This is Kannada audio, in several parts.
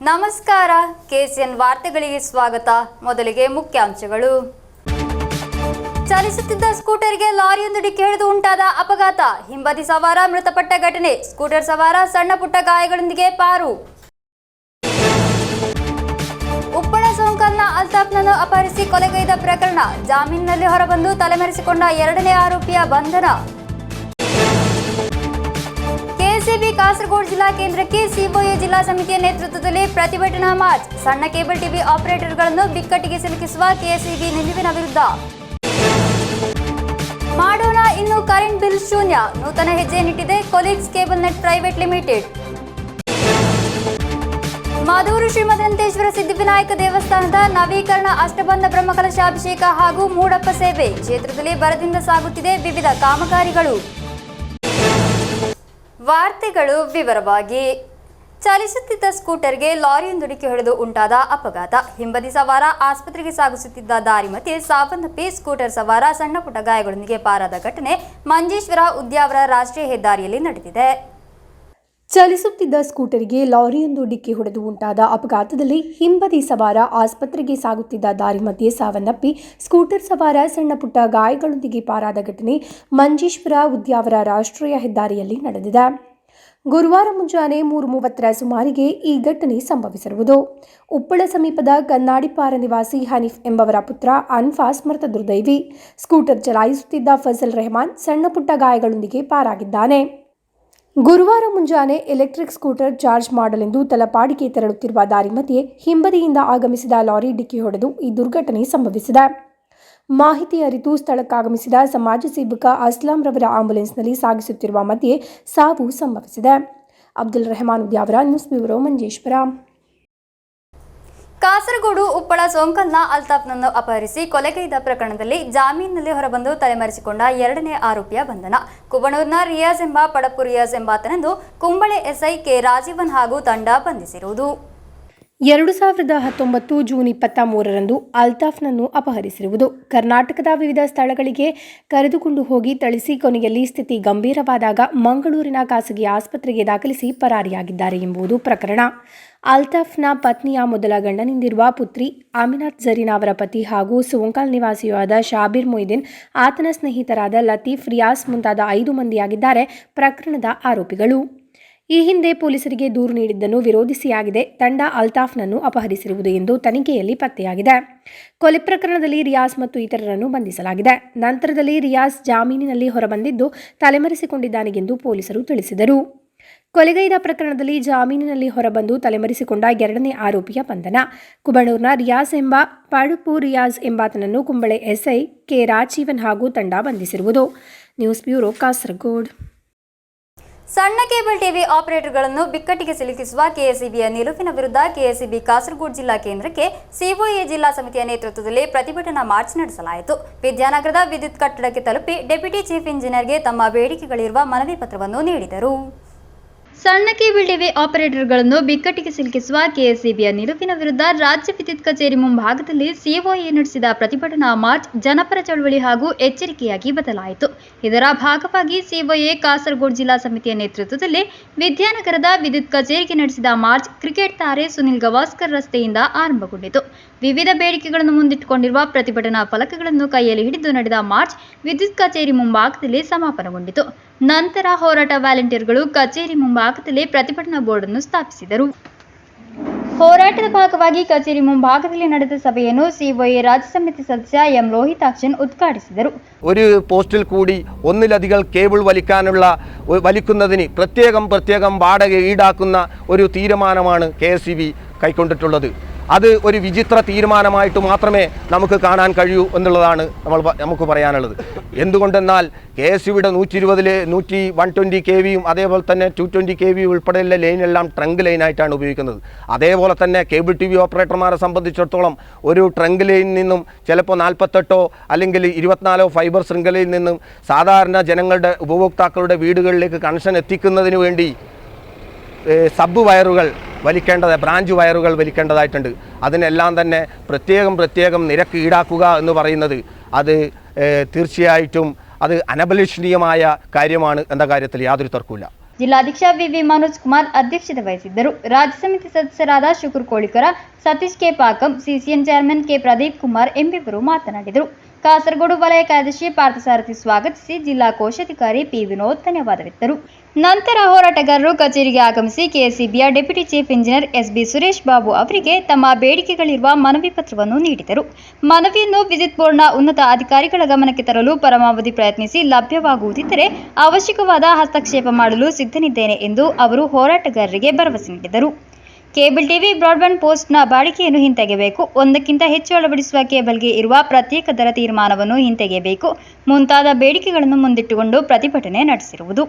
ನಮಸ್ಕಾರ ಕೆಸಿಎನ್ ವಾರ್ತೆಗಳಿಗೆ ಸ್ವಾಗತ. ಮೊದಲಿಗೆ ಮುಖ್ಯಾಂಶಗಳು. ಚಲಿಸುತ್ತಿದ್ದ ಸ್ಕೂಟರ್ಗೆ ಲಾರಿಯೊಂದು ಡಿಕ್ಕಿ ಹೊಡೆದು ಉಂಟಾದ ಅಪಘಾತ. ಹಿಂಬದಿ ಸವಾರ ಮೃತಪಟ್ಟ ಘಟನೆ. ಸ್ಕೂಟರ್ ಸವಾರ ಸಣ್ಣ ಪುಟ್ಟ ಗಾಯಗಳೊಂದಿಗೆ ಪಾರು. ಉಪ್ಪಳ ಸೋಂಕಲ್ನ ಅಲ್ತಾಫ್ನನ್ನು ಅಪಹರಿಸಿ ಕೊಲೆಗೈದ ಪ್ರಕರಣ. ಜಾಮೀನಿನಲ್ಲಿ ಹೊರಬಂದು ತಲೆಮರೆಸಿಕೊಂಡ ಎರಡನೇ ಆರೋಪಿಯ ಬಂಧನ. ಕೆಎಸ್ಇಬಿ ಕಾಸರಗೋಡು ಜಿಲ್ಲಾ ಕೇಂದ್ರಕ್ಕೆ ಸಿಒಎ ಜಿಲ್ಲಾ ಸಮಿತಿಯ ನೇತೃತ್ವದಲ್ಲಿ ಪ್ರತಿಭಟನಾ ಮಾರ್ಚ್. ಸಣ್ಣ ಕೇಬಲ್ ಟಿವಿ ಆಪರೇಟರ್ಗಳನ್ನು ಬಿಕ್ಕಟ್ಟಿಗೆ ಸಿಲುಕಿಸುವ ಕೆಎಸ್ಇಬಿ ನಿಲುವಿನ ವಿರುದ್ಧ. ಮಾಡೋಣ ಇನ್ನು ಕರೆಂಟ್ ಬಿಲ್ ಶೂನ್ಯ. ನೂತನ ಹೆಜ್ಜೆ ನಿಟ್ಟಿದೆ colleagues cable net private limited. Madhur Shrimadanteshwara Siddhivinayaka ದೇವಸ್ಥಾನದ ನವೀಕರಣ, ಅಷ್ಟಬಂಧ ಬ್ರಹ್ಮಕಲಶಾಭಿಷೇಕ ಹಾಗೂ ಮೂಡಪ್ಪ ಸೇವೆ. ಕ್ಷೇತ್ರದಲ್ಲಿ ಬರದಿಂದ ಸಾಗುತ್ತಿದೆ ವಿವಿಧ ಕಾಮಗಾರಿಗಳು. ವಾರ್ತೆಗಳು ವಿವರವಾಗಿ. ಚಲಿಸುತ್ತಿದ್ದ ಸ್ಕೂಟರ್ಗೆ ಲಾರಿಯೊಂದು ಡಿಕ್ಕಿ ಹೊಡೆದು ಉಂಟಾದ ಅಪಘಾತ. ಹಿಂಬದಿ ಸವಾರ ಆಸ್ಪತ್ರೆಗೆ ಸಾಗಿಸುತ್ತಿದ್ದ ದಾರಿ ಮಧ್ಯೆ ಸಾವನ್ನಪ್ಪಿ ಸ್ಕೂಟರ್ ಸವಾರ ಸಣ್ಣ ಪುಟ್ಟ ಗಾಯಗಳೊಂದಿಗೆ ಪಾರಾದ ಘಟನೆ ಮಂಜೇಶ್ವರ ಉದ್ಯಾವರ ರಾಷ್ಟ್ರೀಯ ಹೆದ್ದಾರಿಯಲ್ಲಿ ನಡೆದಿದೆ. ಚಲಿಸುತ್ತಿದ್ದ ಸ್ಕೂಟರ್ಗೆ ಲಾರಿಯೊಂದು ಡಿಕ್ಕಿ ಹೊಡೆದು ಉಂಟಾದ ಅಪಘಾತದಲ್ಲಿ ಹಿಂಬದಿ ಸವಾರ ಆಸ್ಪತ್ರೆಗೆ ಸಾಗುತ್ತಿದ್ದ ದಾರಿ ಮಧ್ಯೆ ಸಾವನ್ನಪ್ಪಿ ಸ್ಕೂಟರ್ ಸವಾರ ಸಣ್ಣ ಪುಟ್ಟ ಗಾಯಗಳೊಂದಿಗೆ ಪಾರಾದ ಘಟನೆ ಮಂಜೇಶ್ವರ ಉದ್ಯಾವರ ರಾಷ್ಟ್ರೀಯ ಹೆದ್ದಾರಿಯಲ್ಲಿ ನಡೆದಿದೆ. ಗುರುವಾರ ಮುಂಜಾನೆ 3:30 ಸುಮಾರಿಗೆ ಈ ಘಟನೆ ಸಂಭವಿಸಿರುವುದು. ಉಪ್ಪಳ ಸಮೀಪದ ಕನ್ನಾಡಿಪಾರ ನಿವಾಸಿ ಹನೀಫ್ ಎಂಬವರ ಪುತ್ರ ಅನ್ಫಾಸ್ ಮೃತ ದುರ್ದೈವಿ. ಸ್ಕೂಟರ್ ಚಲಾಯಿಸುತ್ತಿದ್ದ ಫಜಲ್ ರೆಹಮಾನ್ ಸಣ್ಣ ಪುಟ್ಟ ಗಾಯಗಳೊಂದಿಗೆ ಪಾರಾಗಿದ್ದಾನೆ. ಗುರುವಾರ ಮುಂಜಾನೆ ಎಲೆಕ್ಟ್ರಿಕ್ ಸ್ಕೂಟರ್ ಚಾರ್ಜ್ ಮಾಡಲೆಂದು ತಲಪಾಡಿಗೆ ತೆರಳುತ್ತಿರುವ ದಾರಿ ಮಧ್ಯೆ ಹಿಂಬದಿಯಿಂದ ಆಗಮಿಸಿದ ಲಾರಿ ಡಿಕ್ಕಿ ಹೊಡೆದು ಈ ದುರ್ಘಟನೆ ಸಂಭವಿಸಿದೆ. ಮಾಹಿತಿ ಅರಿತು ಸ್ಥಳಕ್ಕಾಗಮಿಸಿದ ಸಮಾಜ ಸೇವಕ ಅಸ್ಲಾಂ ರವರ ಆಂಬ್ಯುಲೆನ್ಸ್ನಲ್ಲಿ ಸಾಗಿಸುತ್ತಿರುವ ಮಧ್ಯೆ ಸಾವು ಸಂಭವಿಸಿದೆ. Abdul Rehman Udyavara, news bureau, Manjeshwar. ಕಾಸರಗೋಡು ಉಪ್ಪಳ ಸೋಂಕಲ್ನ ಅಲ್ತಾಫ್ನನ್ನು ಅಪಹರಿಸಿ ಕೊಲೆಗೈದ ಪ್ರಕರಣದಲ್ಲಿ ಜಾಮೀನಿನಲ್ಲಿ ಹೊರಬಂದು ತಲೆಮರೆಸಿಕೊಂಡ ಎರಡನೇ ಆರೋಪಿಯ ಬಂಧನ. ಕುಬಣೂರಿನ ರಿಯಾಜ್ ಎಂಬ ಪಡಪು ರಿಯಾಜ್ ಎಂಬಾತನನ್ನು ಕುಂಬಳೆ ಎಸ್ಐ ಕೆ ರಾಜೀವನ್ ಹಾಗೂ ತಂಡ ಬಂಧಿಸಿರುವುದು. 2019 ಜೂನ್ 23ರಂದು ಅಲ್ತಾಫ್ನನ್ನು ಅಪಹರಿಸಿರುವುದು. ಕರ್ನಾಟಕದ ವಿವಿಧ ಸ್ಥಳಗಳಿಗೆ ಕರೆದುಕೊಂಡು ಹೋಗಿ ಥಳಿಸಿ ಕೊನೆಯಲ್ಲಿ ಸ್ಥಿತಿ ಗಂಭೀರವಾದಾಗ ಮಂಗಳೂರಿನ ಖಾಸಗಿ ಆಸ್ಪತ್ರೆಗೆ ದಾಖಲಿಸಿ ಪರಾರಿಯಾಗಿದ್ದಾರೆ ಎಂಬುದು ಪ್ರಕರಣ. ಅಲ್ತಾಫ್ನ ಪತ್ನಿಯ ಮೊದಲ ಗಂಡನಿಂದಿರುವ ಪುತ್ರಿ ಅಮಿನಾತ್ ಜರೀನ್ ಅವರ ಪತಿ ಹಾಗೂ ಸೋಂಕಾಲ್ ನಿವಾಸಿಯಾದ ಶಾಬೀರ್ ಮೊಯ್ದೀನ್, ಆತನ ಸ್ನೇಹಿತರಾದ ಲತೀಫ್, ರಿಯಾಸ್ ಮುಂತಾದ 5 ಮಂದಿಯಾಗಿದ್ದಾರೆ ಪ್ರಕರಣದ ಆರೋಪಿಗಳು. ಈ ಹಿಂದೆ ಪೊಲೀಸರಿಗೆ ದೂರು ನೀಡಿದ್ದನ್ನು ವಿರೋಧಿಸಿಯಾಗಿದೆ ತಂಡ ಅಲ್ತಾಫ್ನನ್ನು ಅಪಹರಿಸಿರುವುದು ಎಂದು ತನಿಖೆಯಲ್ಲಿ ಪತ್ತೆಯಾಗಿದೆ. ಕೊಲೆ ಪ್ರಕರಣದಲ್ಲಿ ರಿಯಾಸ್ ಮತ್ತು ಇತರರನ್ನು ಬಂಧಿಸಲಾಗಿದೆ. ನಂತರದಲ್ಲಿ ರಿಯಾಸ್ ಜಾಮೀನಿನಲ್ಲಿ ಹೊರಬಂದಿದ್ದು ತಲೆಮರೆಸಿಕೊಂಡಿದ್ದಾನೆ ಎಂದು ಪೊಲೀಸರು ತಿಳಿಸಿದರು. ಕೊಲೆಗೈದ ಪ್ರಕರಣದಲ್ಲಿ ಜಾಮೀನಿನಲ್ಲಿ ಹೊರಬಂದು ತಲೆಮರೆಸಿಕೊಂಡ ಎರಡನೇ ಆರೋಪಿಯ ಬಂಧನ. ಕುಬಣೂರಿನ ರಿಯಾಸ್ ಎಂಬ ಪಡುಪು ರಿಯಾಜ್ ಎಂಬಾತನನ್ನು ಕುಂಬಳೆ ಎಸ್ಐ ಕೆ ರಾಜೀವನ್ ಹಾಗೂ ತಂಡ ಬಂಧಿಸಿರುವುದು. News bureau, Kasaragod. ಸಣ್ಣ ಕೇಬಲ್ ಟಿವಿ ಆಪರೇಟರ್ಗಳನ್ನು ಬಿಕ್ಕಟ್ಟಿಗೆ ಸಿಲುಕಿಸುವ ಕೆಎಸ್ಇಬಿಯ ನಿಲುವಿನ ವಿರುದ್ಧ ಕೆಎಸ್ಇಬಿ ಕಾಸರಗೋಡು ಜಿಲ್ಲಾ ಕೇಂದ್ರಕ್ಕೆ ಸಿಒಎ ಜಿಲ್ಲಾ ಸಮಿತಿಯ ನೇತೃತ್ವದಲ್ಲಿ ಪ್ರತಿಭಟನಾ ಮಾರ್ಚ್ ನಡೆಸಲಾಯಿತು. ವಿದ್ಯಾನಗರದ ವಿದ್ಯುತ್ ಕಟ್ಟಡಕ್ಕೆ ತಲುಪಿ ಡೆಪ್ಯೂಟಿ ಚೀಫ್ ಇಂಜಿನಿಯರ್ಗೆ ತಮ್ಮ ಬೇಡಿಕೆಗಳಿರುವ ಮನವಿ ಪತ್ರವನ್ನು ನೀಡಿದರು. ಸಣ್ಣ ಕೇಬಲ್ ಟಿವಿ ಆಪರೇಟರ್ಗಳನ್ನು ಬಿಕ್ಕಟ್ಟಿಗೆ ಸಿಲುಕಿಸುವ ಕೆಎಸ್ಇಬಿಯ ನಿಲುವಿನ ವಿರುದ್ಧ ರಾಜ್ಯ ವಿದ್ಯುತ್ ಕಚೇರಿ ಮುಂಭಾಗದಲ್ಲಿ ಸಿಒಎ ನಡೆಸಿದ ಪ್ರತಿಭಟನಾ ಮಾರ್ಚ್ ಜನಪರ ಚಳವಳಿ ಹಾಗೂ ಎಚ್ಚರಿಕೆಯಾಗಿ ಬದಲಾಯಿತು. ಇದರ ಭಾಗವಾಗಿ ಸಿಒಎ ಕಾಸರಗೋಡು ಜಿಲ್ಲಾ ಸಮಿತಿಯ ನೇತೃತ್ವದಲ್ಲಿ ವಿದ್ಯಾನಗರದ ವಿದ್ಯುತ್ ಕಚೇರಿಗೆ ನಡೆಸಿದ ಮಾರ್ಚ್ ಕ್ರಿಕೆಟ್ ತಾರೆ ಸುನಿಲ್ ಗವಾಸ್ಕರ್ ರಸ್ತೆಯಿಂದ ಆರಂಭಗೊಂಡಿತು. ವಿವಿಧ ಬೇಡಿಕೆಗಳನ್ನು ಮುಂದಿಟ್ಟುಕೊಂಡಿರುವ ಪ್ರತಿಭಟನಾ ಫಲಕಗಳನ್ನು ಕೈಯಲ್ಲಿ ಹಿಡಿದು ನಡೆದ ಮಾರ್ಚ್ ವಿದ್ಯುತ್ ಕಚೇರಿ ಮುಂಭಾಗದಲ್ಲಿ ಸಮಾಪನಗೊಂಡಿತು. ನಂತರ ಹೋರಾಟ ವಾಲಂಟಿಯರ್ಗಳು ಕಚೇರಿ ಮುಂಭಾಗದಲ್ಲಿ ಪ್ರತಿಭಟನಾ ಬೋರ್ಡ್ ಅನ್ನು ಸ್ಥಾಪಿಸಿದರು. ಹೋರಾಟದ ಭಾಗವಾಗಿ ಕಚೇರಿ ಮುಂಭಾಗದಲ್ಲಿ ನಡೆದ ಸಭೆಯನ್ನು സിഒഎ രാജ്യ സമിതി സദസ്യ എം ലോഹിതാക്ഷൻ ഉദ്ഘാടിಸಿದರು. ഒരു പോസ്റ്റിൽ കൂടി ഒന്നിലധികം കേബിൾ വലിക്കുന്നതിന് പ്രത്യേകം വാടക ഈടാക്കുന്ന ഒരു തീരുമാനമാണ് കെഎസ്ഇബി കൈക്കൊണ്ടിട്ടുള്ളത്. അത് ഒരു വിചിത്ര തീരുമാനമായിട്ട് മാത്രമേ നമുക്ക് കാണാൻ കഴിയൂ എന്നുള്ളതാണ് നമുക്ക് പറയാനുള്ളത്. എന്തുകൊണ്ടെന്നാൽ കെഎസ്ഇബിയുടെ 120 kVയും അതേപോലെ തന്നെ 220 kV ഉൾപ്പെടെയുള്ള ലൈനെല്ലാം ട്രങ്ക് ലൈനായിട്ടാണ് ഉപയോഗിക്കുന്നത്. അതേപോലെ തന്നെ കേബിൾ ടി വി ഓപ്പറേറ്റർമാരെ സംബന്ധിച്ചിടത്തോളം ഒരു ട്രങ്ക് ലൈനിൽ നിന്നും ചിലപ്പോൾ 48 അല്ലെങ്കിൽ 24 ഫൈബർ ശൃംഖലയിൽ നിന്നും സാധാരണ ജനങ്ങളുടെ ഉപഭോക്താക്കളുടെ വീടുകളിലേക്ക് കണക്ഷൻ എത്തിക്കുന്നതിന് വേണ്ടി സബ് വയറുകൾ ബ്രാഞ്ച് വയറുകൾ വലിക്കേണ്ടതായിട്ടുണ്ട്. അതിനെല്ലാം തന്നെ പ്രത്യേകം നിരക്ക് ഈടാക്കുക എന്ന് പറയുന്നത് അത് തീർച്ചയായിട്ടും അത് അനഭിലഷണീയമായ കാര്യമാണ് എന്ന കാര്യത്തിൽ യാതൊരു തർക്കവുമില്ല. ಜಿಲ್ಲಾಧ್ಯಕ್ಷ ವಿವಿ ಮನೋಜ್ ಕುಮಾರ್ ಅಧ್ಯಕ್ಷತೆ ವಹಿಸಿದ್ದರು. ರಾಜ್ಯ ಸಮಿತಿ ಸದಸ್ಯರಾದ Shukur Kolikara, Satish K Pakam, CCN chairman K Pradeep Kumar ಎಂಬಿವರು ಮಾತನಾಡಿದರು. ಕಾಸರಗೋಡು ವಲಯ ಕಾರ್ಯದರ್ಶಿ ಪಾರ್ಥಸಾರಥಿ ಸ್ವಾಗತಿಸಿ ಜಿಲ್ಲಾ ಕೋಶಾಧಿಕಾರಿ ಪಿ ವಿನೋದ್ ಧನ್ಯವಾದವಿತ್ತರು. ನಂತರ ಹೋರಾಟಗಾರರು ಕಚೇರಿಗೆ ಆಗಮಿಸಿ ಕೆಎಸ್ಸಿಬಿಯ deputy chief engineer SB Suresh Babu ಅವರಿಗೆ ತಮ್ಮ ಬೇಡಿಕೆಗಳಿರುವ ಮನವಿ ಪತ್ರವನ್ನು ನೀಡಿದರು. ಮನವಿಯನ್ನು ವಿದ್ಯುತ್ ಬೋರ್ಡ್ನ ಉನ್ನತ ಅಧಿಕಾರಿಗಳ ಗಮನಕ್ಕೆ ತರಲು ಪರಮಾವಧಿ ಪ್ರಯತ್ನಿಸಿ ಲಭ್ಯವಾಗುವುದಿದ್ದರೆ ಅವಶ್ಯಕವಾದ ಹಸ್ತಕ್ಷೇಪ ಮಾಡಲು ಸಿದ್ಧನಿದ್ದೇನೆ ಎಂದು ಅವರು ಹೋರಾಟಗಾರರಿಗೆ ಭರವಸೆ ನೀಡಿದರು. ಕೇಬಲ್ ಟಿವಿ ಬ್ರಾಡ್ಬ್ಯಾಂಡ್ ಪೋಸ್ಟ್ನ ಬಾಡಿಗೆಯನ್ನು ಹಿಂತೆಗೆಯಬೇಕು, ಒಂದಕ್ಕಿಂತ ಹೆಚ್ಚು ಅಳವಡಿಸುವ ಕೇಬಲ್ಗೆ ಇರುವ ಪ್ರತ್ಯೇಕ ದರ ತೀರ್ಮಾನವನ್ನು ಹಿಂತೆಗೆಯಬೇಕು ಮುಂತಾದ ಬೇಡಿಕೆಗಳನ್ನು ಮುಂದಿಟ್ಟುಕೊಂಡು ಪ್ರತಿಭಟನೆ ನಡೆಸಿರುವುದು.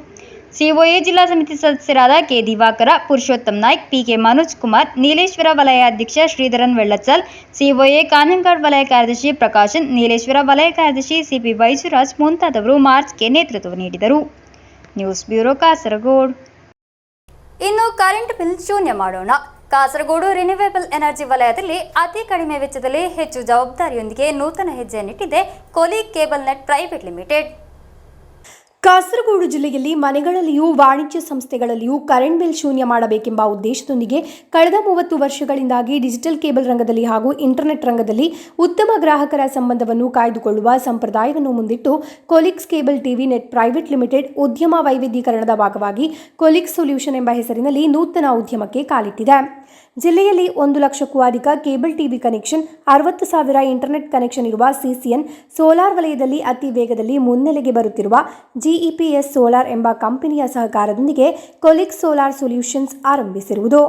ಸಿಒಎ ಜಿಲ್ಲಾ ಸಮಿತಿ ಸದಸ್ಯರಾದ ಕೆ ದಿವಾಕರ, ಪುರುಷೋತ್ತಮ್ ನಾಯ್ಕ್, ಪಿಕೆ ಮನೋಜ್ ಕುಮಾರ್, ನೀಲೇಶ್ವರ ವಲಯಾಧ್ಯಕ್ಷ ಶ್ರೀಧರನ್ ವೆಳ್ಳಚಲ್, ಸಿಒಎ ಕಾನಂಗಾಡ್ ವಲಯ ಕಾರ್ಯದರ್ಶಿ ಪ್ರಕಾಶನ್, ನೀಲೇಶ್ವರ ವಲಯ ಕಾರ್ಯದರ್ಶಿ ಸಿಪಿ ವೈಜುರಾಜ್ ಮುಂತಾದವರು ಮಾರ್ಚ್ಗೆ ನೇತೃತ್ವ ನೀಡಿದರು. News bureau Kasaragod. ಇನ್ನು ಕರೆಂಟ್ ಬಿಲ್ ಶೂನ್ಯ ಮಾಡೋಣ. ಕಾಸರಗೋಡು ರಿನ್ಯೂವೇಬಲ್ ಎನರ್ಜಿ ವಲಯದಲ್ಲಿ ಅತಿ ಕಡಿಮೆ ವೆಚ್ಚದಲ್ಲಿ ಹೆಚ್ಚು ಜವಾಬ್ದಾರಿಯೊಂದಿಗೆ ನೂತನ ಹೆಜ್ಜೆಯನ್ನಿಟ್ಟಿದೆ colleague cable net private limited. Kasaragod ಜಿಲ್ಲೆಯಲ್ಲಿ ಮನೆಗಳಲ್ಲಿಯೂ ವಾಣಿಜ್ಯ ಸಂಸ್ಥೆಗಳಲ್ಲಿಯೂ ಕರೆಂಟ್ ಬಿಲ್ ಶೂನ್ಯ ಮಾಡಬೇಕೆಂಬ ಉದ್ದೇಶದೊಂದಿಗೆ ಕಳೆದ 30 ವರ್ಷಗಳಿಂದಾಗಿ ಡಿಜಿಟಲ್ ಕೇಬಲ್ ರಂಗದಲ್ಲಿ ಹಾಗೂ ಇಂಟರ್ನೆಟ್ ರಂಗದಲ್ಲಿ ಉತ್ತಮ ಗ್ರಾಹಕರ ಸಂಬಂಧವನ್ನು ಕಾಯ್ದುಕೊಳ್ಳುವ ಸಂಪ್ರದಾಯವನ್ನು ಮುಂದಿಟ್ಟು colleagues cable TV net private limited ಉದ್ಯಮ ವೈವಿಧ್ಯೀಕರಣದ ಭಾಗವಾಗಿ ಕೊಲಿಕ್ಸ್ ಸೊಲ್ಯೂಷನ್ ಎಂಬ ಹೆಸರಿನಲ್ಲಿ ನೂತನ ಉದ್ಯಮಕ್ಕೆ ಕಾಲಿಟ್ಟಿದೆ. ಜಿಲ್ಲೆಯಲ್ಲಿ 1 ಲಕ್ಷಕ್ಕೂ ಅಧಿಕ cable TV connection, 60,000 internet connection ಇರುವ ಸಿಸಿಎನ್ ಸೋಲಾರ್ ವಲಯದಲ್ಲಿ ಅತಿ ವೇಗದಲ್ಲಿ ಮುನ್ನೆಲೆಗೆ ಬರುತ್ತಿರುವ ಜಿಇಪಿಎಸ್ ಸೋಲಾರ್ ಎಂಬ ಕಂಪನಿಯ ಸಹಕಾರದೊಂದಿಗೆ ಕೊಲಿಕ್ಸ್ ಸೋಲಾರ್ ಸೊಲ್ಯೂಷನ್ಸ್ ಆರಂಭಿಸಿರುವುದು.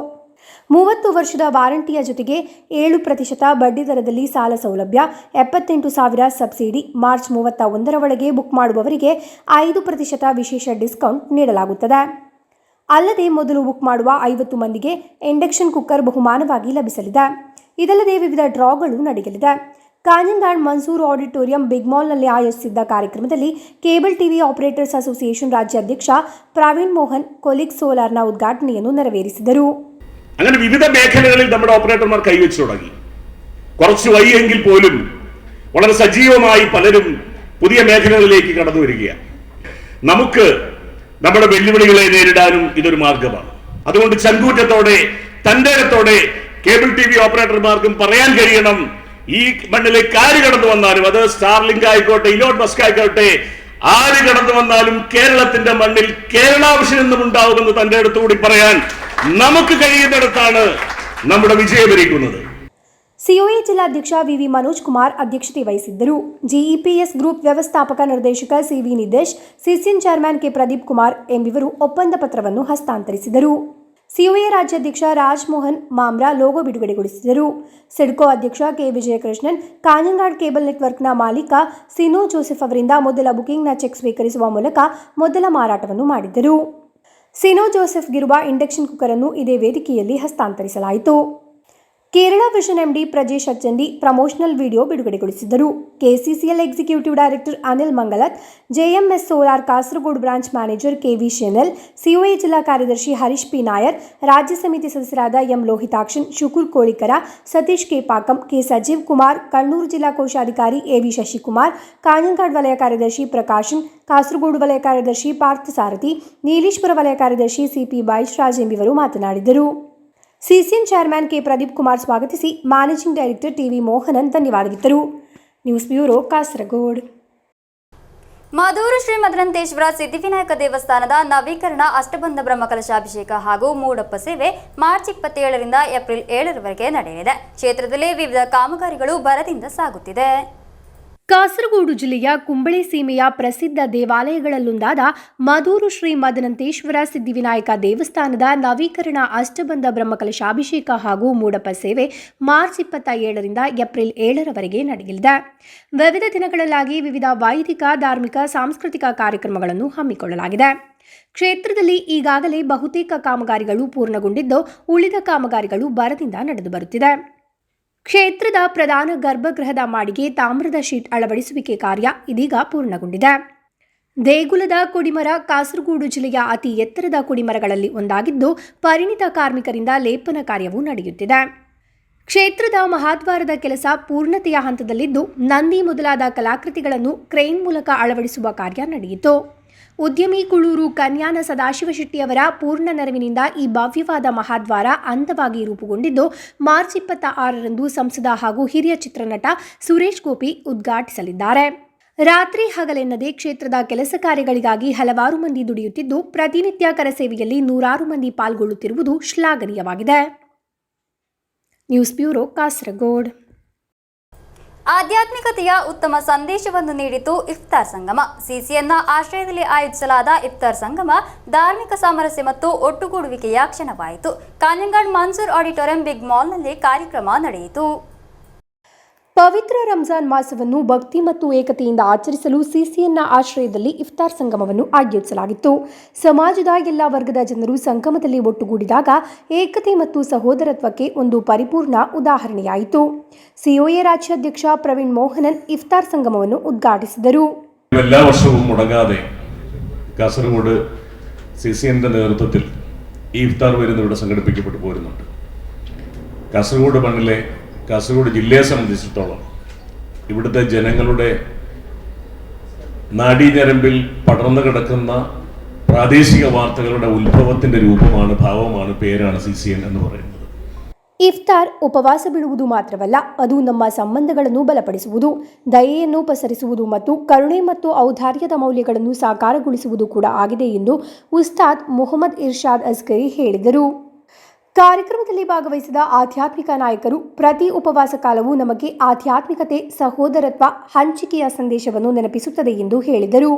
30 ವರ್ಷದ ವಾರಂಟಿಯ ಜೊತೆಗೆ 7% ಬಡ್ಡಿ ದರದಲ್ಲಿ ಸಾಲ ಸೌಲಭ್ಯ, 78,000 ಸಬ್ಸಿಡಿ, ಮಾರ್ಚ್ 31ರ ಒಳಗೆ ಬುಕ್ ಮಾಡುವವರಿಗೆ 5% ವಿಶೇಷ ಡಿಸ್ಕೌಂಟ್ ನೀಡಲಾಗುತ್ತದೆ. ಅಲ್ಲದೆ ಮೊದಲು ಬುಕ್ ಮಾಡುವ 50 ಮಂದಿಗೆ ಇಂಡಕ್ಷನ್ ಕುಕ್ಕರ್ ಬಹುಮಾನವಾಗಿ ಲಭಿಸಲಿದೆ. ಇದಲ್ಲದೆ ವಿವಿಧ ಡ್ರಾಗಳು ನಡೆಯಲಿದೆ. ಕಾಂಜಂಗಾಡ್ ಮನ್ಸೂರ್ ಆಡಿಟೋರಿಯಂ ಬಿಗ್ ಮಾಲ್ನಲ್ಲಿ ಆಯೋಜಿಸಿದ್ದ ಕಾರ್ಯಕ್ರಮದಲ್ಲಿ ಕೇಬಲ್ ಟಿವಿ ಆಪರೇಟರ್ಸ್ ಅಸೋಸಿಯೇಷನ್ ರಾಜ್ಯಾಧ್ಯಕ್ಷ പ്രവീൺ മോഹൻ കൊലിക് സോലാറിನ ഉദ്ഘാടനಯನ್ನು ನೆರವೇರಿಸಿದರು. അങ്ങനെ വിവിധ മേഖലകളിൽ നമ്മുടെ ഓപ്പറേറ്റർമാർ കൈവച്ചു തുടങ്ങി. കുറച്ച് വൈകിയെങ്കിൽ പോലും വളരെ സജീവമായി പലരും പുതിയ മേഖലകളിലേക്ക് കടന്നു വരികയാണ്. നമുക്ക് നമ്മുടെ വെല്ലുവിളികളെ നേരിടാനും ഇതൊരു മാർഗമാണ്. അതുകൊണ്ട് ചങ്കൂറ്റത്തോടെ തന്റേടത്തോടെ കേബിൾ ടി വി ഓപ്പറേറ്റർമാർക്കും പറയാൻ കഴിയണം, ഈ മണ്ണിലേക്ക് ആര് കടന്നു വന്നാലും, അത് സ്റ്റാർലിങ്ക് ആയിക്കോട്ടെ, ഇലോൺ മസ്ക് ആയിക്കോട്ടെ, ആര് കടന്നു വന്നാലും കേരളത്തിന്റെ മണ്ണിൽ കേരള വിഷൻ എന്നും ഉണ്ടാവുമെന്ന് തന്റെ അടുത്തുകൂടി പറയാൻ നമുക്ക് കഴിയുന്നിടത്താണ് നമ്മുടെ വിജയമരിക്കുന്നത്. ಸಿಒಎ ಜಿಲ್ಲಾಧ್ಯಕ್ಷ ವಿವಿ ಮನೋಜ್ ಕುಮಾರ್ ಅಧ್ಯಕ್ಷತೆ ವಹಿಸಿದ್ದರು. ಜಿಇಪಿಎಸ್ ಗ್ರೂಪ್ ವ್ಯವಸ್ಥಾಪಕ ನಿರ್ದೇಶಕ CV Nidesh, CCN chairman K Pradeep Kumar ಎಂಬಿವರು ಒಪ್ಪಂದ ಪತ್ರವನ್ನು ಹಸ್ತಾಂತರಿಸಿದರು. ಸಿಒಎ ರಾಜ್ಯಾಧ್ಯಕ್ಷ ರಾಜ್ ಮೋಹನ್ ಮಾಮ್ರಾ ಲೋಗೋ ಬಿಡುಗಡೆಗೊಳಿಸಿದರು. ಸಿಡ್ಕೋ ಅಧ್ಯಕ್ಷ ಕೆ ವಿಜಯಕೃಷ್ಣನ್, ಕಾಂಜಂಗಾಡ್ ಕೇಬಲ್ ನೆಟ್ವರ್ಕ್ನ ಮಾಲೀಕ ಸಿನೋ ಜೋಸೆಫ್ ಅವರಿಂದ ಮೊದಲ ಬುಕಿಂಗ್ನ ಚೆಕ್ ಸ್ವೀಕರಿಸುವ ಮೂಲಕ ಮೊದಲ ಮಾರಾಟವನ್ನು ಮಾಡಿದ್ದರು. ಸಿನೋ ಜೋಸೆಫ್ಗಿರುವ ಇಂಡಕ್ಷನ್ ಕುಕ್ಕರ್ ಅನ್ನು ಇದೇ ವೇದಿಕೆಯಲ್ಲಿ ಹಸ್ತಾಂತರಿಸಲಾಯಿತು. Kerala vision MD Prajesh Achandi promotional video ಬಿಡುಗಡೆಗೊಳಿಸಿದರು. KCCL executive director Anil Mangalath, JMS solar Kasaragod branch manager KV Shenel, COA ಜಿಲ್ಲಾ ಕಾರ್ಯದರ್ಶಿ ಹರೀಶ್ ಪಿ ನಾಯರ್, ರಾಜ್ಯ ಸಮಿತಿ ಸದಸ್ಯರಾದ M Lohithakshan, Shukur Kolikara, Satish K Pakam, K Sajeev Kumar, Kannur ಜಿಲ್ಲಾ ಕೋಶಾಧಿಕಾರಿ ಎವಿ ಶಶಿಕುಮಾರ್, ಕಾಂಜಂಗಾಡ್ ವಲಯ ಕಾರ್ಯದರ್ಶಿ ಪ್ರಕಾಶನ್, ಕಾಸರಗೋಡು ವಲಯ ಕಾರ್ಯದರ್ಶಿ ಪಾರ್ಥಸಾರಥಿ, ನೀಲೇಶ್ವರ ವಲಯ ಕಾರ್ಯದರ್ಶಿ ಸಿಪಿ ವೈಜುರಾಜ್ ಎಂಬಿವರು ಮಾತನಾಡಿದರು. CCN chairman K Pradeep Kumar ಸ್ವಾಗತಿಸಿ ಮ್ಯಾನೇಜಿಂಗ್ ಡೈರೆಕ್ಟರ್ ಟಿವಿ ಮೋಹನನ್ ಧನ್ಯವಾದವಿತ್ತರು. News bureau Kasaragod. ಮಧೂರು ಶ್ರೀ ಮದರಂತೇಶ್ವರ ಸಿದ್ಧಿವಿನಾಯಕ ದೇವಸ್ಥಾನದ ನವೀಕರಣ, ಅಷ್ಟಬಂಧ ಬ್ರಹ್ಮಕಲಶಾಭಿಷೇಕ ಹಾಗೂ ಮೂಡಪ್ಪ ಸೇವೆ ಮಾರ್ಚ್ 27ರಿಂದ ಏಪ್ರಿಲ್ 7ರವರೆಗೆ ನಡೆಯಲಿದೆ. ಕ್ಷೇತ್ರದಲ್ಲಿ ವಿವಿಧ ಕಾಮಗಾರಿಗಳು ಭರದಿಂದ ಸಾಗುತ್ತಿದೆ. ಕಾಸರಗೋಡು ಜಿಲ್ಲೆಯ ಕುಂಬಳೆ ಸೀಮೆಯ ಪ್ರಸಿದ್ಧ ದೇವಾಲಯಗಳಲ್ಲೊಂದಾದ ಮಧೂರು ಶ್ರೀ ಮದನಂತೇಶ್ವರ ಸಿದ್ಧಿವಿನಾಯಕ ದೇವಸ್ಥಾನದ ನವೀಕರಣ, ಅಷ್ಟಬಂಧ ಬ್ರಹ್ಮಕಲಶಾಭಿಷೇಕ ಹಾಗೂ ಮೂಡಪ್ಪ ಸೇವೆ ಮಾರ್ಚ್ 27ರಿಂದ ಏಪ್ರಿಲ್ 7ರವರೆಗೆ ನಡೆಯಲಿದೆ. ವಿವಿಧ ದಿನಗಳಲ್ಲಾಗಿ ವಿವಿಧ ವೈದಿಕ, ಧಾರ್ಮಿಕ, ಸಾಂಸ್ಕೃತಿಕ ಕಾರ್ಯಕ್ರಮಗಳನ್ನು ಹಮ್ಮಿಕೊಳ್ಳಲಾಗಿದೆ. ಕ್ಷೇತ್ರದಲ್ಲಿ ಈಗಾಗಲೇ ಬಹುತೇಕ ಕಾಮಗಾರಿಗಳು ಪೂರ್ಣಗೊಂಡಿದ್ದು, ಉಳಿದ ಕಾಮಗಾರಿಗಳು ಭರದಿಂದ ನಡೆದು ಬರುತ್ತಿದೆ. ಕ್ಷೇತ್ರದ ಪ್ರಧಾನ ಗರ್ಭಗೃಹದ ಮಾಡಿಗೆ ತಾಮ್ರದ ಶೀಟ್ ಅಳವಡಿಸುವಿಕೆ ಕಾರ್ಯ ಇದೀಗ ಪೂರ್ಣಗೊಂಡಿದೆ. ದೇಗುಲದ ಕೊಡಿಮರ ಕಾಸರಗೋಡು ಜಿಲ್ಲೆಯ ಅತಿ ಎತ್ತರದ ಕೊಡಿಮರಗಳಲ್ಲಿ ಒಂದಾಗಿದ್ದು, ಪರಿಣಿತ ಕಾರ್ಮಿಕರಿಂದ ಲೇಪನ ಕಾರ್ಯವೂ ನಡೆಯುತ್ತಿದೆ. ಕ್ಷೇತ್ರದ ಮಹಾದ್ವಾರದ ಕೆಲಸ ಪೂರ್ಣತೆಯ ಹಂತದಲ್ಲಿದ್ದು, ನಂದಿ ಮೊದಲಾದ ಕಲಾಕೃತಿಗಳನ್ನು ಕ್ರೇನ್ ಮೂಲಕ ಅಳವಡಿಸುವ ಕಾರ್ಯ ನಡೆಯಿತು. ಉದ್ಯಮಿ ಕುಳೂರು ಕನ್ಯಾನ ಸದಾಶಿವಶೆಟ್ಟಿಯವರ ಪೂರ್ಣ ನೆರವಿನಿಂದ ಈ ಭವ್ಯವಾದ ಮಹಾದ್ವಾರ ಅಂದವಾಗಿ ರೂಪುಗೊಂಡಿದ್ದು ಮಾರ್ಚ್ 26ರಂದು ಸಂಸದ ಹಾಗೂ ಹಿರಿಯ ಚಿತ್ರನಟ ಸುರೇಶ್ ಗೋಪಿ ಉದ್ಘಾಟಿಸಲಿದ್ದಾರೆ. ರಾತ್ರಿ ಹಗಲೆನ್ನದೆ ಕ್ಷೇತ್ರದ ಕೆಲಸ ಕಾರ್ಯಗಳಿಗಾಗಿ ಹಲವಾರು ಮಂದಿ ದುಡಿಯುತ್ತಿದ್ದು ಪ್ರತಿನಿತ್ಯ ಕರಸೇವೆಯಲ್ಲಿ ನೂರಾರು ಮಂದಿ ಪಾಲ್ಗೊಳ್ಳುತ್ತಿರುವುದು ಶ್ಲಾಘನೀಯವಾಗಿದೆ. News bureau, Kasaragod. ಆಧ್ಯಾತ್ಮಿಕತೆಯ ಉತ್ತಮ ಸಂದೇಶವನ್ನು ನೀಡಿತು ಇಫ್ತಾರ್ ಸಂಗಮ. ಸಿಸಿಎನ್ನ ಆಶ್ರಯದಲ್ಲಿ ಆಯೋಜಿಸಲಾದ ಇಫ್ತಾರ್ ಸಂಗಮ ಧಾರ್ಮಿಕ ಸಾಮರಸ್ಯ ಮತ್ತು ಒಟ್ಟುಗೂಡುವಿಕೆಯ ಕ್ಷಣವಾಯಿತು. ಕಾಂಜಂಗಾಡ್ ಮನ್ಸೂರ್ ಆಡಿಟೋರಿಯಂ ಬಿಗ್ ಮಾಲ್ನಲ್ಲಿ ಕಾರ್ಯಕ್ರಮ ನಡೆಯಿತು. ಪವಿತ್ರ ರಂಜಾನ್ ಮಾಸವನ್ನು ಭಕ್ತಿ ಮತ್ತು ಏಕತೆಯಿಂದ ಆಚರಿಸಲು ಸಿಸಿಎನ್ನ ಆಶ್ರಯದಲ್ಲಿ ಇಫ್ತಾರ್ ಸಂಗಮವನ್ನು ಆಯೋಜಿಸಲಾಗಿತ್ತು. ಸಮಾಜದ ಎಲ್ಲ ವರ್ಗದ ಜನರು ಸಂಗಮದಲ್ಲಿ ಒಟ್ಟುಗೂಡಿದಾಗ ಏಕತೆ ಮತ್ತು ಸಹೋದರತ್ವಕ್ಕೆ ಒಂದು ಪರಿಪೂರ್ಣ ಉದಾಹರಣೆಯಾಯಿತು. ಸಿಒಎ ರಾಜ್ಯಾಧ್ಯಕ್ಷ ಪ್ರವೀಣ್ ಮೋಹನನ್ ಇಫ್ತಾರ್ ಸಂಗಮವನ್ನು ಉದ್ಘಾಟಿಸಿದರು. എല്ലാ വർഷവും മുടങ്ങാതെ കാസർഗോഡ് സിസിഎന്റെ നേതൃത്വത്തിൽ ഈ ഇഫ്താർ വിരുന്ന് ഇവിടെ സംഘടിപ്പിക്കപ്പെട്ടു പോരുന്നുണ്ട്. കാസർഗോഡ് മണ്ണിലെ കാസർഗോഡ് ജില്ലയെ സംബന്ധിച്ചിടത്തോളം ഇവിടുത്തെ ജനങ്ങളുടെ നാഡീഞരമ്പിൽ പടർന്നു കിടക്കുന്ന പ്രാദേശിക വാർത്തകളുടെ ഉത്ഭവത്തിന്റെ രൂപമാണ്, ഭാവമാണ്, പേരാണ് സിസിഎൻ എന്ന് പറയുന്നത്. ಇಫ್ತಾರ್ ಉಪವಾಸ ಬಿಡುವುದು ಮಾತ್ರವಲ್ಲ, ಅದು ನಮ್ಮ ಸಂಬಂಧಗಳನ್ನು ಬಲಪಡಿಸುವುದು, ದಯೆಯನ್ನು ಪಸರಿಸುವುದು ಮತ್ತು ಕರುಣೆ ಮತ್ತು ಔದಾರ್ಯದ ಮೌಲ್ಯಗಳನ್ನು ಸಾಕಾರಗೊಳಿಸುವುದು ಕೂಡ ಆಗಿದೆ ಎಂದು ಉಸ್ತಾದ್ ಮೊಹಮ್ಮದ್ ಇರ್ಷಾದ್ ಅಸ್ಕರಿ ಹೇಳಿದರು. ಕಾರ್ಯಕ್ರಮದಲ್ಲಿ ಭಾಗವಹಿಸಿದ ಆಧ್ಯಾತ್ಮಿಕ ನಾಯಕರು ಪ್ರತಿ ಉಪವಾಸ ಕಾಲವು ನಮಗೆ ಆಧ್ಯಾತ್ಮಿಕತೆ, ಸಹೋದರತ್ವ, ಹಂಚಿಕೆಯ ಸಂದೇಶವನ್ನು ನೆನಪಿಸುತ್ತದೆ ಎಂದು ಹೇಳಿದರು.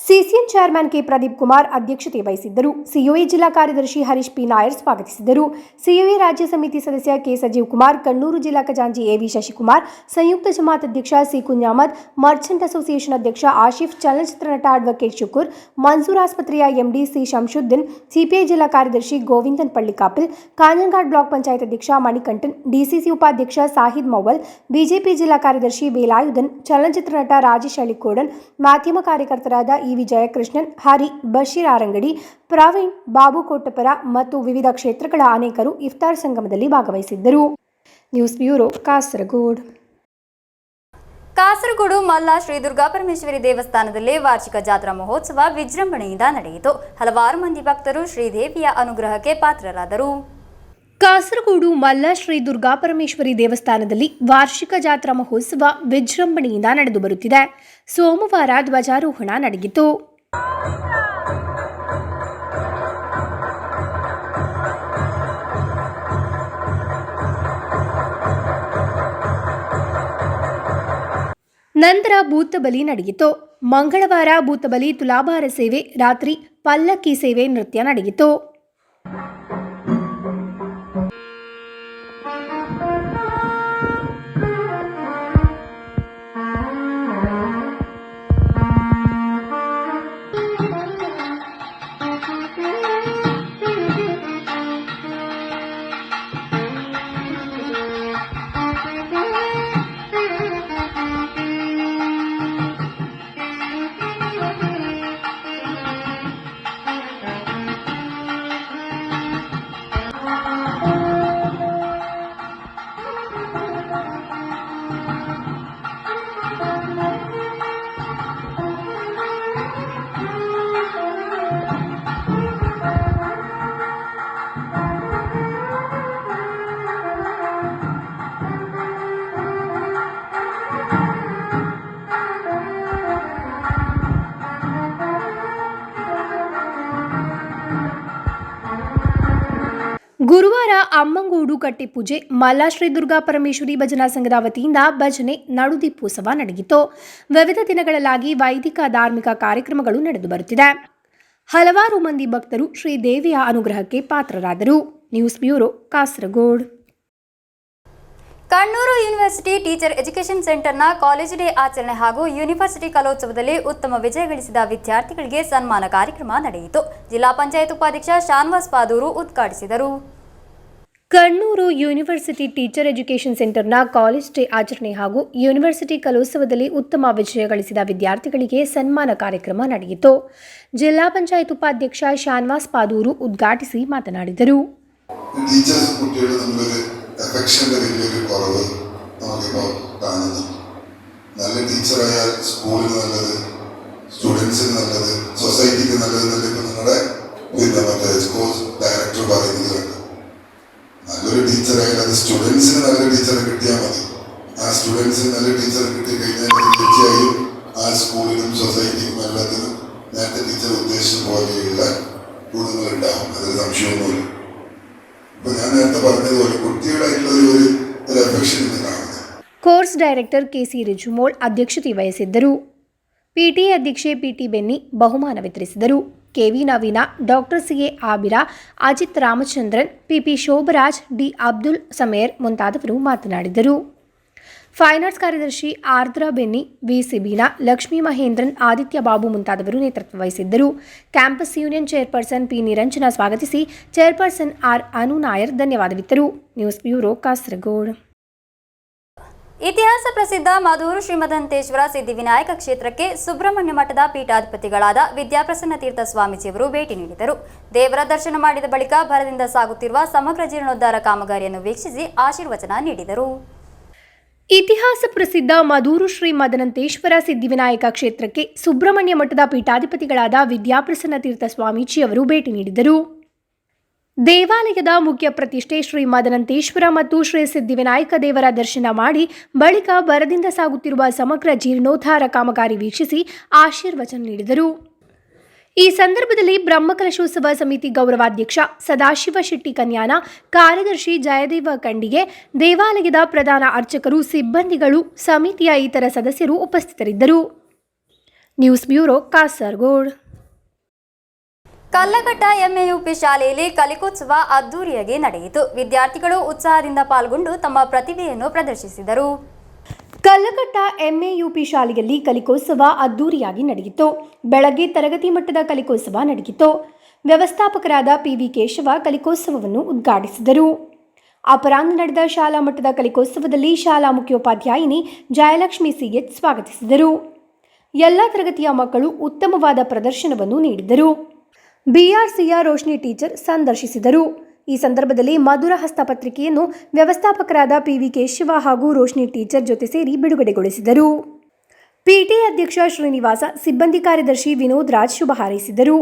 CCN chairman K Pradeep Kumar ಅಧ್ಯಕ್ಷತೆ ವಹಿಸಿದ್ದರು. ಸಿಒಎ ಜಿಲ್ಲಾ ಕಾರ್ಯದರ್ಶಿ ಹರೀಶ್ ಪಿ ನಾಯರ್ ಸ್ವಾಗತಿಸಿದರು. ಸಿಒಎ ರಾಜ್ಯ ಸಮಿತಿ ಸದಸ್ಯ ಕೆ ಸಜೀವ್ ಕುಮಾರ್, ಕಣ್ಣೂರು ಜಿಲ್ಲಾ ಖಜಾಂಚಿ ಎವಿ ಶಶಿಕುಮಾರ್, ಸಂಯುಕ್ತ ಜಮಾತ್ ಅಧ್ಯಕ್ಷ ಸಿ ಕುನ್ಯಾಮದ್, ಮರ್ಚೆಂಟ್ ಅಸೋಸಿಯೇಷನ್ ಅಧ್ಯಕ್ಷ ಆಶಿಫ್, ಚಲನಚಿತ್ರ ನಟ ಅಡ್ವೊಕೇಟ್ ಶುಕೂರ್, ಮನ್ಸೂರ್ ಆಸ್ಪತ್ರೆಯ ಎಂಡಿ ಸಿ ಶಂಶುದ್ದೀನ್, ಸಿಪಿಐ ಜಿಲ್ಲಾ ಕಾರ್ಯದರ್ಶಿ ಗೋವಿಂದನ್ ಪಳ್ಳಿಕಾಪಿಲ್, ಕಾಂಜಂಗಾಡ್ ಬ್ಲಾಕ್ ಪಂಚಾಯತ್ ಅಧ್ಯಕ್ಷ ಮಣಿಕಂಠನ್, ಡಿಸಿಸಿ ಉಪಾಧ್ಯಕ್ಷ ಸಾಹಿದ್ ಮೌವಲ್, ಬಿಜೆಪಿ ಜಿಲ್ಲಾ ಕಾರ್ಯದರ್ಶಿ ವೇಲಾಯುಧನ್, ಚಲನಚಿತ್ರ ನಟ ರಾಜೇಶ್ ಅಳಿಕೋಡನ್, ಮಾಧ್ಯಮ ಕಾರ್ಯಕರ್ತರಾದ ಇ ವಿಜಯಕೃಷ್ಣನ್, ಹರಿ, ಬಶೀರ್ ಆರಂಗಡಿ, ಪ್ರವೀಣ್, ಬಾಬು ಕೋಟಪರ ಮತ್ತು ವಿವಿಧ ಕ್ಷೇತ್ರಗಳ ಅನೇಕರು ಇಫ್ತಾರ್ ಸಂಗಮದಲ್ಲಿ ಭಾಗವಹಿಸಿದ್ದರು. News bureau, Kasaragod. ಕಾಸರಗೋಡು ಮಲ್ಲ ಶ್ರೀ ದುರ್ಗಾಪರಮೇಶ್ವರಿ ದೇವಸ್ಥಾನದಲ್ಲಿ ವಾರ್ಷಿಕ ಜಾತ್ರಾ ಮಹೋತ್ಸವ ವಿಜೃಂಭಣೆಯಿಂದ ನಡೆಯಿತು. ಹಲವಾರು ಮಂದಿ ಭಕ್ತರು ಶ್ರೀದೇವಿಯ ಅನುಗ್ರಹಕ್ಕೆ ಪಾತ್ರರಾದರು. ಕಾಸರಗೋಡು ಮಲ್ಲ ಶ್ರೀ ದುರ್ಗಾಪರಮೇಶ್ವರಿ ದೇವಸ್ಥಾನದಲ್ಲಿ ವಾರ್ಷಿಕ ಜಾತ್ರಾ ಮಹೋತ್ಸವ ವಿಜೃಂಭಣೆಯಿಂದ ನಡೆದು ಬರುತ್ತಿದೆ. ಸೋಮವಾರ ಧ್ವಜಾರೋಹಣ ನಡೆಯಿತು. ನಂತರ ಭೂತಬಲಿ ನಡೆಯಿತು. ಮಂಗಳವಾರ ಭೂತಬಲಿ, ತುಲಾಭಾರ ಸೇವೆ, ರಾತ್ರಿ ಪಲ್ಲಕ್ಕಿ ಸೇವೆ, ನೃತ್ಯ ನಡೆಯಿತು. ಗುರುವಾರ ಅಮ್ಮಂಗೂಡು ಕಟ್ಟೆಪೂಜೆ, ಮಲ್ಲ ಶ್ರೀ ದುರ್ಗಾ ಪರಮೇಶ್ವರಿ ಭಜನಾ ಸಂಘದ ವತಿಯಿಂದ ಭಜನೆ, ನಡುದೀಪೋತ್ಸವ ನಡೆಯಿತು. ವಿವಿಧ ದಿನಗಳಾಗಿ ವೈದಿಕ ಧಾರ್ಮಿಕ ಕಾರ್ಯಕ್ರಮಗಳು ನಡೆದು ಬರುತ್ತಿದೆ. ಹಲವಾರು ಮಂದಿ ಭಕ್ತರು ಶ್ರೀದೇವಿಯ ಅನುಗ್ರಹಕ್ಕೆ ಪಾತ್ರರಾದರು. News bureau, Kasaragod. Kannur university teacher education ಸೆಂಟರ್ನ ಕಾಲೇಜ್ ಡೇ ಆಚರಣೆ ಹಾಗೂ ಯೂನಿವರ್ಸಿಟಿ ಕಲೋತ್ಸವದಲ್ಲಿ ಉತ್ತಮ ವಿಜಯ ಗಳಿಸಿದ ವಿದ್ಯಾರ್ಥಿಗಳಿಗೆ ಸನ್ಮಾನ ಕಾರ್ಯಕ್ರಮ ನಡೆಯಿತು. ಜಿಲ್ಲಾ ಪಂಚಾಯತ್ ಉಪಾಧ್ಯಕ್ಷ ಶಾನ್ವಾಸ್ ಪಾದೂರು ಉದ್ಘಾಟಿಸಿದರು. ಕಣ್ಣೂರು ಯೂನಿವರ್ಸಿಟಿ ಟೀಚರ್ ಎಜುಕೇಷನ್ ಸೆಂಟರ್ನ ಕಾಲೇಜ್ ಡೇ ಆಚರಣೆ ಹಾಗೂ ಯೂನಿವರ್ಸಿಟಿ ಕಲೋತ್ಸವದಲ್ಲಿ ಉತ್ತಮ ವಿಜಯ ಗಳಿಸಿದ ವಿದ್ಯಾರ್ಥಿಗಳಿಗೆ ಸನ್ಮಾನ ಕಾರ್ಯಕ್ರಮ ನಡೆಯಿತು. ಜಿಲ್ಲಾ ಪಂಚಾಯತ್ ಉಪಾಧ್ಯಕ್ಷ ಶಾನ್ವಾಸ್ ಪಾದೂರು ಉದ್ಘಾಟಿಸಿ മാതനാടിದರು. എഫക്ഷൻ്റെ വലിയൊരു കുറവ് നമുക്കിപ്പോൾ കാണുന്നു. നല്ല ടീച്ചറായാൽ സ്കൂളിൽ നല്ലത്, സ്റ്റുഡൻസിന് നല്ലത്, സൊസൈറ്റിക്ക് നല്ലതെന്നല്ല ഇപ്പൊ നിങ്ങളുടെ പിന്നെ മറ്റേ കോഴ്സ് ഡയറക്ടർ പറയുന്നത് കണ്ട്. നല്ലൊരു ടീച്ചറായാലും അത് സ്റ്റുഡൻസിന് നല്ലൊരു ടീച്ചറെ കിട്ടിയാൽ മതി. ആ സ്റ്റുഡൻസിന് നല്ല ടീച്ചറെ കിട്ടിക്കഴിഞ്ഞാൽ തീർച്ചയായും ആ സ്കൂളിനും സൊസൈറ്റിക്കും എല്ലാത്തിനും നേരത്തെ ടീച്ചർ ഉദ്ദേശിച്ച പോലെയുള്ള ഗുണങ്ങളുണ്ടാവും. അതിൽ സംശയമൊന്നുമില്ല. ഇപ്പൊ ഞാൻ നേരത്തെ പറഞ്ഞതുപോലെ കുട്ടികളായിട്ടുള്ള ഒരു അഫെക്ഷൻ ഇന്ന് കാണുന്നത്. ಕೋರ್ಸ್ ಡೈರೆಕ್ಟರ್ ಕೆಸಿ ರಿಜುಮೋಳ್ ಅಧ್ಯಕ್ಷತೆ ವಹಿಸಿದ್ದರು. ಪಿಟಿಎ ಅಧ್ಯಕ್ಷೆ ಪಿಟಿ ಬೆನ್ನಿ ಬಹುಮಾನ ವಿತರಿಸಿದರು. KV Naveena, doctor CA Abira, Ajith Ramachandran, PP Shobharaj, D Abdul Sameer ಮುಂತಾದವರು ಮಾತನಾಡಿದರು. ಫೈನ್ ಆರ್ಟ್ಸ್ ಕಾರ್ಯದರ್ಶಿ ಆರ್ದ್ರಾ ಬೆನ್ನಿ, ವಿ ಸಿಬೀನಾ, ಲಕ್ಷ್ಮೀ ಮಹೇಂದ್ರನ್, ಆದಿತ್ಯ ಬಾಬು ಮುಂತಾದವರು ನೇತೃತ್ವ ವಹಿಸಿದ್ದರು. Campus union chairperson P Niranjana ಸ್ವಾಗತಿಸಿ ಚೇರ್ಪರ್ಸನ್ ಆರ್ ಅನು ನಾಯರ್ ಧನ್ಯವಾದವಿತ್ತರು. News bureau Kasaragod. ಇತಿಹಾಸ ಪ್ರಸಿದ್ಧ ಮಧೂರು ಶ್ರೀಮದಂತೇಶ್ವರ ಸಿದ್ಧಿವಿನಾಯಕ ಕ್ಷೇತ್ರಕ್ಕೆ ಸುಬ್ರಹ್ಮಣ್ಯ ಮಠದ ಪೀಠಾಧಿಪತಿಗಳಾದ ವಿದ್ಯಾಪ್ರಸನ್ನ ತೀರ್ಥ ಸ್ವಾಮೀಜಿಯವರು ಭೇಟಿ ನೀಡಿದರು. ದೇವರ ದರ್ಶನ ಮಾಡಿದ ಬಳಿಕ ಭರದಿಂದ ಸಾಗುತ್ತಿರುವ ಸಮಗ್ರ ಜೀರ್ಣೋದ್ಧಾರ ಕಾಮಗಾರಿಯನ್ನು ವೀಕ್ಷಿಸಿ ಆಶೀರ್ವಚನ ನೀಡಿದರು. ಇತಿಹಾಸ ಪ್ರಸಿದ್ಧ ಮಧೂರು ಶ್ರೀ ಮದನಂತೇಶ್ವರ ಸಿದ್ಧಿವಿನಾಯಕ ಕ್ಷೇತ್ರಕ್ಕೆ ಸುಬ್ರಹ್ಮಣ್ಯ ಮಠದ ಪೀಠಾಧಿಪತಿಗಳಾದ ವಿದ್ಯಾಪ್ರಸನ್ನ ತೀರ್ಥ ಸ್ವಾಮೀಜಿಯವರು ಭೇಟಿ ನೀಡಿದರು. ದೇವಾಲಯದ ಮುಖ್ಯ ಪ್ರತಿಷ್ಠೆ ಶ್ರೀ ಮದನಂತೇಶ್ವರ ಮತ್ತು ಶ್ರೀ ಸಿದ್ಧಿವಿನಾಯಕ ದೇವರ ದರ್ಶನ ಮಾಡಿ ಬಳಿಕ ಭರದಿಂದ ಸಾಗುತ್ತಿರುವ ಸಮಗ್ರ ಜೀರ್ಣೋದ್ಧಾರ ಕಾಮಗಾರಿ ವೀಕ್ಷಿಸಿ ಆಶೀರ್ವಚನ ನೀಡಿದರು. ಈ ಸಂದರ್ಭದಲ್ಲಿ ಬ್ರಹ್ಮಕಲಶೋತ್ಸವ ಸಮಿತಿ ಗೌರವಾಧ್ಯಕ್ಷ ಸದಾಶಿವ ಶೆಟ್ಟಿ ಕನ್ಯಾನ, ಕಾರ್ಯದರ್ಶಿ ಜಯದೇವ ಕಂಡಿಗೆ, ದೇವಾಲಯದ ಪ್ರಧಾನ ಅರ್ಚಕರು, ಸಿಬ್ಬಂದಿಗಳು, ಸಮಿತಿಯ ಇತರ ಸದಸ್ಯರು ಉಪಸ್ಥಿತರಿದ್ದರು. News bureau Kasaragod. Kallaghatta MAUP ಶಾಲೆಯಲ್ಲಿ ಕಲಿಕೋತ್ಸವ ಅದ್ದೂರಿಯಾಗಿ ನಡೆಯಿತು. ವಿದ್ಯಾರ್ಥಿಗಳು ಉತ್ಸಾಹದಿಂದ ಪಾಲ್ಗೊಂಡು ತಮ್ಮ ಪ್ರತಿಭೆಯನ್ನು ಪ್ರದರ್ಶಿಸಿದರು. ಕಲ್ಲಘಟ್ಟ ಎಂಎಯುಪಿ ಶಾಲೆಯಲ್ಲಿ ಕಲಿಕೋತ್ಸವ ಅದ್ದೂರಿಯಾಗಿ ನಡೆಯಿತು. ಬೆಳಗ್ಗೆ ತರಗತಿ ಮಟ್ಟದ ಕಲಿಕೋತ್ಸವ ನಡೆಯಿತು. ವ್ಯವಸ್ಥಾಪಕರಾದ ಪಿವಿ ಕೇಶವ ಕಲಿಕೋತ್ಸವವನ್ನು ಉದ್ಘಾಟಿಸಿದರು. ಅಪರಾಹ್ನ ನಡೆದ ಶಾಲಾ ಮಟ್ಟದ ಕಲಿಕೋತ್ಸವದಲ್ಲಿ ಶಾಲಾ ಮುಖ್ಯೋಪಾಧ್ಯಾಯಿನಿ ಜಯಲಕ್ಷ್ಮಿ ಸಿಎಚ್ ಸ್ವಾಗತಿಸಿದರು. ಎಲ್ಲ ತರಗತಿಯ ಮಕ್ಕಳು ಉತ್ತಮವಾದ ಪ್ರದರ್ಶನವನ್ನು ನೀಡಿದರು. ಬಿಆರ್ಸಿಯ ರೋಶ್ನಿ ಟೀಚರ್ ಸಂದರ್ಶಿಸಿದರು. ಈ ಸಂದರ್ಭದಲ್ಲಿ ಮಧುರ ಹಸ್ತಪತ್ರಿಕೆಯನ್ನು ವ್ಯವಸ್ಥಾಪಕರಾದ ಪಿವಿ ಕೇಶವ ಹಾಗೂ ರೋಶ್ನಿ ಟೀಚರ್ ಜೊತೆ ಸೇರಿ ಬಿಡುಗಡೆಗೊಳಿಸಿದರು. ಪಿಟಿಎ ಅಧ್ಯಕ್ಷ ಶ್ರೀನಿವಾಸ, ಸಿಬ್ಬಂದಿ ಕಾರ್ಯದರ್ಶಿ ವಿನೋದ್ ರಾಜ್ ಶುಭ ಹಾರೈಸಿದರು.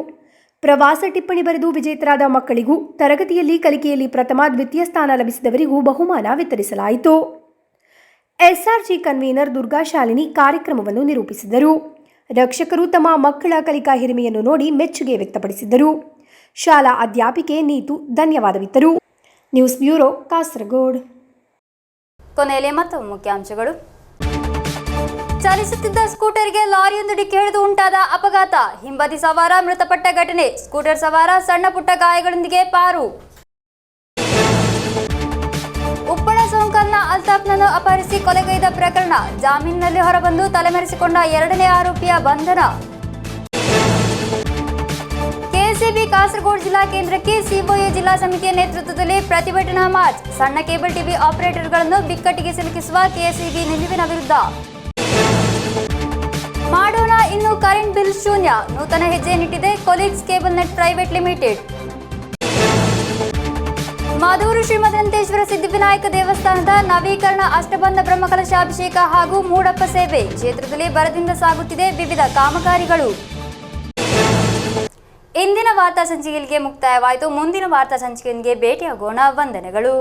ಪ್ರವಾಸ ಟಿಪ್ಪಣಿ ಬರೆದು ವಿಜೇತರಾದ ಮಕ್ಕಳಿಗೂ ತರಗತಿಯಲ್ಲಿ ಕಲಿಕೆಯಲ್ಲಿ ಪ್ರಥಮ, ದ್ವಿತೀಯ ಸ್ಥಾನ ಲಭಿಸಿದವರಿಗೂ ಬಹುಮಾನ ವಿತರಿಸಲಾಯಿತು. ಎಸ್ಆರ್ಜಿ ಕನ್ವೀನರ್ ದುರ್ಗಾಶಾಲಿನಿ ಕಾರ್ಯಕ್ರಮವನ್ನು ನಿರೂಪಿಸಿದರು. ರಕ್ಷಕರು ತಮ್ಮ ಮಕ್ಕಳ ಕಲಿಕಾ ಹಿರಿಮೆಯನ್ನು ನೋಡಿ ಮೆಚ್ಚುಗೆ ವ್ಯಕ್ತಪಡಿಸಿದರು. ಶಾಲಾ ಅಧ್ಯಾಪಿಕೆ ನೀತು ಧನ್ಯವಾದವಿತ್ತರು. News bureau Kasaragod. ಕೊನೆಯಲ್ಲಿ ಮತ್ತೊಮ್ಮೆ ಮುಖ್ಯಾಂಶಗಳು. ಚಲಿಸುತ್ತಿದ್ದ ಸ್ಕೂಟರ್ಗೆ ಲಾರಿಯೊಂದು ಡಿಕ್ಕಿ ಹೊಡೆದು ಉಂಟಾದ ಅಪಘಾತ, ಹಿಂಬದಿ ಸವಾರ ಮೃತಪಟ್ಟ ಘಟನೆ, ಸ್ಕೂಟರ್ ಸವಾರ ಸಣ್ಣ ಪುಟ್ಟ ಗಾಯಗಳೊಂದಿಗೆ ಪಾರು. ಉಪ್ಪಳ ಸೋಂಕಲ್ನ ಅಲ್ತಾಫ್ನನ್ನು ಅಪಹರಿಸಿ ಕೊಲೆಗೈದ ಪ್ರಕರಣ, ಜಾಮೀನಿನಲ್ಲಿ ಹೊರಬಂದು ತಲೆಮರೆಸಿಕೊಂಡ 2ನೇ ಆರೋಪಿಯ ಬಂಧನ. ಕೆಎಸ್ಇಬಿ ಕಾಸರಗೋಡು ಜಿಲ್ಲಾ ಕೇಂದ್ರಕ್ಕೆ ಸಿಒಎ ಜಿಲ್ಲಾ ಸಮಿತಿಯ ನೇತೃತ್ವದಲ್ಲಿ ಪ್ರತಿಭಟನಾ ಮಾರ್ಚ್, ಸಣ್ಣ ಕೇಬಲ್ ಟಿವಿ ಆಪರೇಟರ್ಗಳನ್ನು ಬಿಕ್ಕಟ್ಟಿಗೆ ಸಿಲುಕಿಸುವ ಕೆಎಸ್ಇಬಿ ನಿಲುವಿನ ವಿರುದ್ಧ. ಮಾಡೋಣ ಇನ್ನು ಕರೆಂಟ್ ಬಿಲ್ ಶೂನ್ಯ, ನೂತನ ಹೆಜ್ಜೆಯನ್ನಿಟ್ಟಿದೆ colleagues cable net private limited. Madhur Shrimadanteshwara Siddhivinayaka ದೇವಸ್ಥಾನದ ನವೀಕರಣ, ಅಷ್ಟಬಂಧ ಬ್ರಹ್ಮಕಲಶಾಭಿಷೇಕ ಹಾಗೂ ಮೂಡಪ್ಪ ಸೇವೆ, ಕ್ಷೇತ್ರದಲ್ಲಿ ಭರದಿಂದ ಸಾಗುತ್ತಿದೆ ವಿವಿಧ ಕಾಮಗಾರಿಗಳು. ಇಂದಿನ ವಾರ್ತಾ ಸಂಚಿಕೆಗೆ ಮುಕ್ತಾಯವಾಯಿತು. ಮುಂದಿನ ವಾರ್ತಾ ಸಂಚಿಕೆಗೆ ಭೇಟಿಯಾಗೋಣ. ವಂದನೆಗಳು.